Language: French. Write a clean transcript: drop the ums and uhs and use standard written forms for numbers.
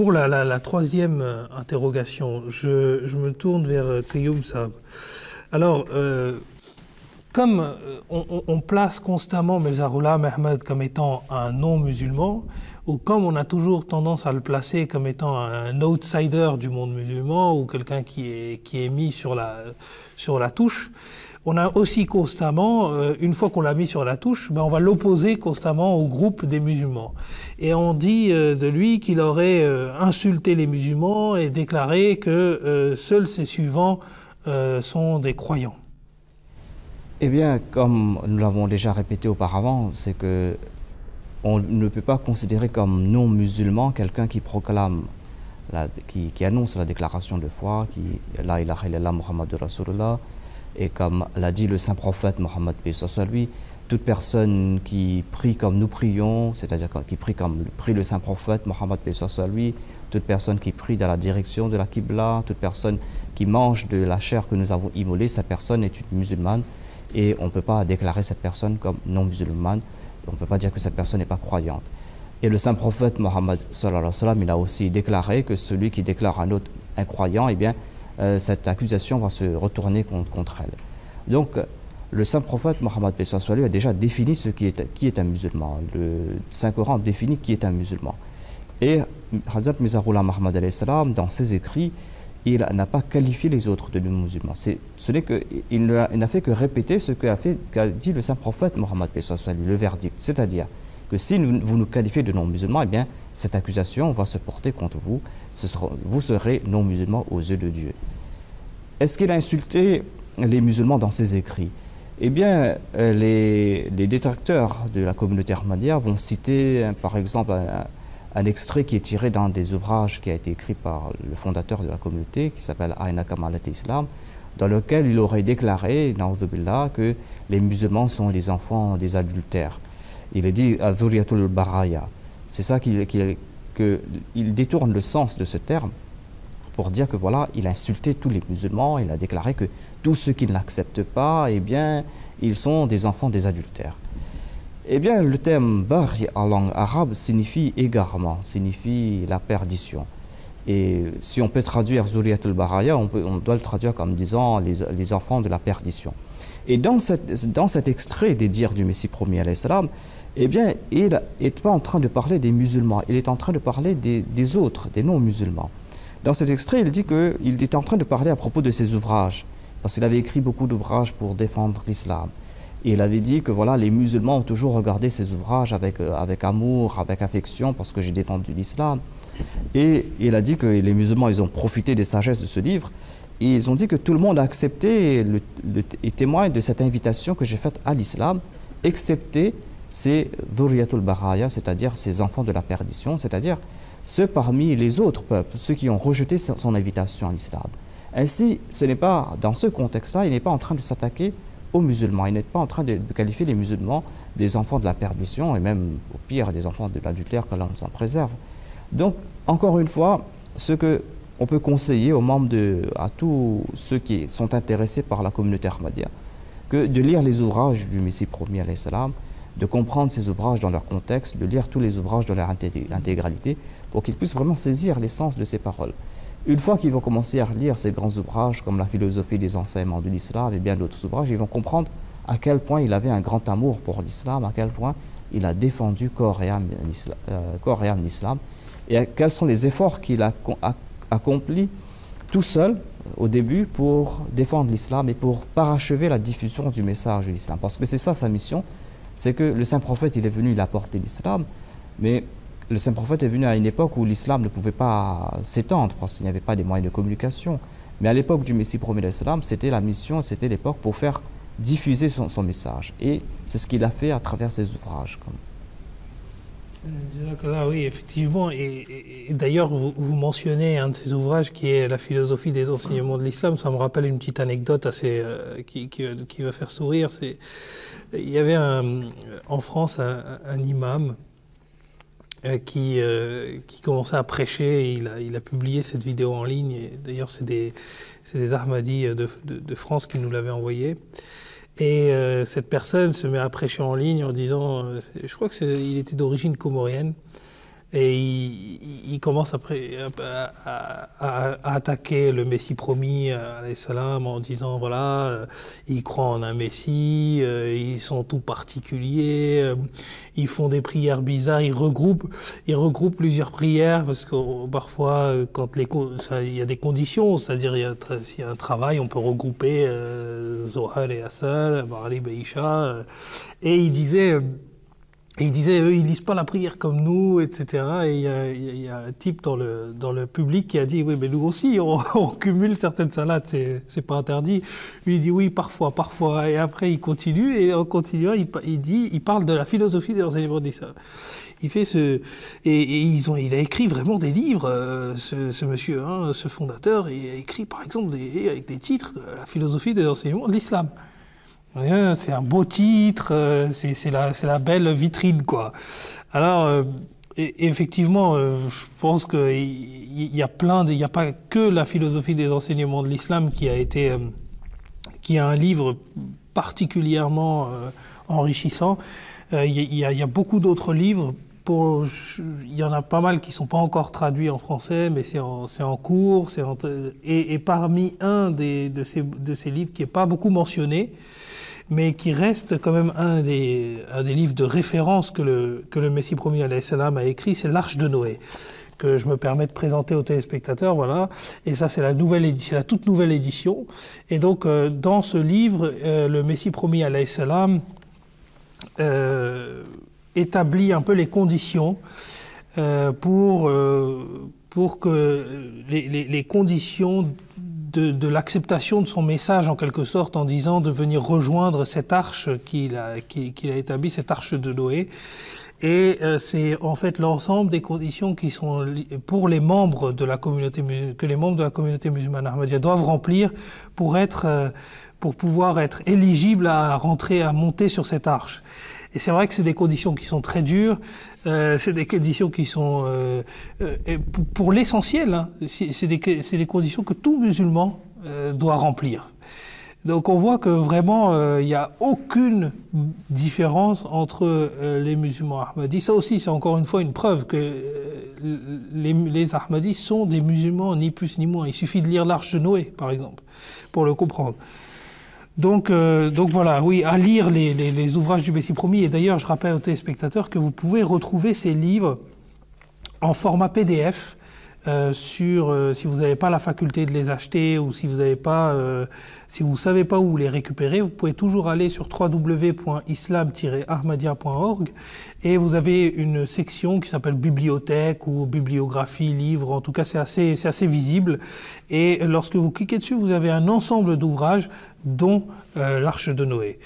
pour la troisième interrogation, je me tourne vers Qayoum Saab. Alors, comme on place constamment Mirza Ahmed comme étant un non-musulman, ou comme on a toujours tendance à le placer comme étant un outsider du monde musulman, ou quelqu'un qui est mis sur la touche, on a aussi constamment, une fois qu'on l'a mis sur la touche, on va l'opposer constamment au groupe des musulmans. Et on dit de lui qu'il aurait insulté les musulmans et déclaré que seuls ses suivants sont des croyants. Eh bien, comme nous l'avons déjà répété auparavant, c'est que on ne peut pas considérer comme non-musulman quelqu'un qui proclame, qui annonce la déclaration de foi, qui La ilaha illallah Muhammadur Rasulullah, et comme l'a dit le saint prophète Mohammed paix soit lui, toute personne qui prie comme nous prions, c'est-à-dire qui prie comme prie le saint prophète Mohammed paix soit lui, toute personne qui prie dans la direction de la Qibla, toute personne qui mange de la chair que nous avons immolée, cette personne est une musulmane et on ne peut pas déclarer cette personne comme non musulmane, on ne peut pas dire que cette personne n'est pas croyante. Et le saint prophète Mohammed sallallahu alayhi wa sallam, il a aussi déclaré que celui qui déclare un autre incroyant, eh bien, cette accusation va se retourner contre elle. Donc, le saint prophète Mohammed a déjà défini qui est un musulman. Le Saint-Coran définit qui est un musulman. Et Hazrat Mirza Ghulam Ahmad alayhi salam, dans ses écrits, il n'a pas qualifié les autres de non-musulmans. Il n'a fait que répéter ce qu'a dit le saint prophète Mohammed le verdict. C'est-à-dire que si vous nous qualifiez de non-musulmans, eh bien, cette accusation va se porter contre vous. Vous serez non-musulmans aux yeux de Dieu. Est-ce qu'il a insulté les musulmans dans ses écrits? Eh bien, les détracteurs de la communauté ahmadiyya vont citer, par exemple, un extrait qui est tiré d'un des ouvrages qui a été écrit par le fondateur de la communauté, qui s'appelle Aina Kamalat Islam, dans lequel il aurait déclaré, na'udhu-billah, que les musulmans sont les enfants des adultères. Il est dit Azuriyatul Baraya. C'est ça qu'il détourne le sens de ce terme pour dire que voilà, il a insulté tous les musulmans, il a déclaré que tous ceux qui ne l'acceptent pas, eh bien, ils sont des enfants des adultères. Eh bien, le terme Bari en langue arabe signifie égarement, signifie la perdition. Et si on peut traduire Zuriyatul Baraya, on doit le traduire comme disant les enfants de la perdition. Et dans cet extrait des dires du Messie premier, alayhi salam, eh bien, il n'est pas en train de parler des musulmans, il est en train de parler des autres, des non-musulmans. Dans cet extrait, il dit qu'il était en train de parler à propos de ses ouvrages, parce qu'il avait écrit beaucoup d'ouvrages pour défendre l'islam. Et il avait dit que voilà, les musulmans ont toujours regardé ces ouvrages avec amour, avec affection, parce que j'ai défendu l'islam. Et il a dit que les musulmans, ils ont profité des sagesses de ce livre, et ils ont dit que tout le monde a accepté et témoigne de cette invitation que j'ai faite à l'islam, excepté ces Dhurriyatul Baraya, c'est-à-dire ces enfants de la perdition, c'est-à-dire ceux parmi les autres peuples, ceux qui ont rejeté son invitation à l'islam. Ainsi, ce n'est pas, dans ce contexte-là, il n'est pas en train de s'attaquer aux musulmans, il n'est pas en train de qualifier les musulmans des enfants de la perdition, et même au pire des enfants de l'adultère, qu'Allah nous en préserve. Donc, encore une fois, ce qu'on peut conseiller aux membres à tous ceux qui sont intéressés par la communauté ahmadiyya, que de lire les ouvrages du Messie premier, alayhi salam, de comprendre ces ouvrages dans leur contexte, de lire tous les ouvrages dans leur intégralité, pour qu'ils puissent vraiment saisir l'essence de ces paroles. Une fois qu'ils vont commencer à lire ces grands ouvrages, comme la philosophie des enseignements de l'islam et bien d'autres ouvrages, ils vont comprendre à quel point il avait un grand amour pour l'islam, à quel point il a défendu corps et âme l'islam, et quels sont les efforts qu'il a accomplis tout seul au début pour défendre l'islam et pour parachever la diffusion du message de l'islam. Parce que c'est ça sa mission, c'est que le saint prophète, il est venu, il a apporté l'islam, mais le saint prophète est venu à une époque où l'islam ne pouvait pas s'étendre parce qu'il n'y avait pas des moyens de communication. Mais à l'époque du Messie premier, l'islam, c'était la mission, c'était l'époque pour faire diffuser son message. Et c'est ce qu'il a fait à travers ses ouvrages. Là, oui, effectivement. Et d'ailleurs, vous mentionnez un de ces ouvrages qui est La philosophie des enseignements de l'islam. Ça me rappelle une petite anecdote assez, qui va faire sourire. Il y avait en France un imam qui commençait à prêcher. Il a publié cette vidéo en ligne. D'ailleurs, c'est des Ahmadis de France qui nous l'avaient envoyé. Et cette personne se met à prêcher en ligne en disant, je crois qu'il était d'origine comorienne, Et il commence après à attaquer le Messie promis, alayhi salam, en disant voilà, ils croient en un Messie, ils sont tout particuliers, ils font des prières bizarres, ils regroupent plusieurs prières parce que parfois, quand il y a des conditions, c'est-à-dire s'il y a un travail, on peut regrouper Zohar et Asr, Maghrib et Isha, et il disait. Eux, ils lisent pas la prière comme nous, etc. Et il y a un type dans le public qui a dit, oui, mais nous aussi, on cumule certaines salades, c'est pas interdit. Lui, il dit, oui, parfois. Et après, il continue, et en continuant, il parle de la philosophie des enseignements de l'islam. Il fait il a écrit vraiment des livres, ce monsieur, hein, ce fondateur, il a écrit, par exemple, avec des titres, la philosophie des enseignements de l'islam. C'est un beau titre, c'est la belle vitrine, quoi. Alors, effectivement, je pense qu'il y a il n'y a pas que la philosophie des enseignements de l'islam qui a un livre particulièrement enrichissant. Il y a beaucoup d'autres livres. Il y en a pas mal qui sont pas encore traduits en français, mais c'est en cours. Et parmi un de ces livres qui est pas beaucoup mentionné, mais qui reste quand même un des livres de référence que le Messie promis alayhi salam a écrit, c'est l'Arche de Noé, que je me permets de présenter aux téléspectateurs, voilà. Et ça, c'est la toute nouvelle édition. Et donc, dans ce livre, le Messie promis alayhi salam établit un peu les conditions pour que les conditions de l'acceptation de son message, en quelque sorte, en disant de venir rejoindre cette arche qu'il a établie, cette arche de Noé. Et c'est en fait l'ensemble des conditions qui sont pour les membres de la communauté que les membres de la communauté musulmane ahmadiyya doivent remplir pour pouvoir être éligibles à monter sur cette arche. Et c'est vrai que c'est des conditions qui sont très dures, c'est des conditions qui sont, pour l'essentiel, hein, c'est des conditions que tout musulman doit remplir. Donc on voit que vraiment, il n'y a aucune différence entre les musulmans ahmadis. Ça aussi, c'est encore une fois une preuve que les ahmadis sont des musulmans, ni plus ni moins. Il suffit de lire l'Arche de Noé, par exemple, pour le comprendre. Donc voilà, oui, à lire les ouvrages du Messie promis. Et d'ailleurs, je rappelle aux téléspectateurs que vous pouvez retrouver ces livres en format PDF si vous n'avez pas la faculté de les acheter ou si vous savez pas où les récupérer, vous pouvez toujours aller sur www.islam-ahmadiyya.org et vous avez une section qui s'appelle bibliothèque ou bibliographie, livres. En tout cas, c'est assez visible. Et lorsque vous cliquez dessus, vous avez un ensemble d'ouvrages dont l'Arche de Noé.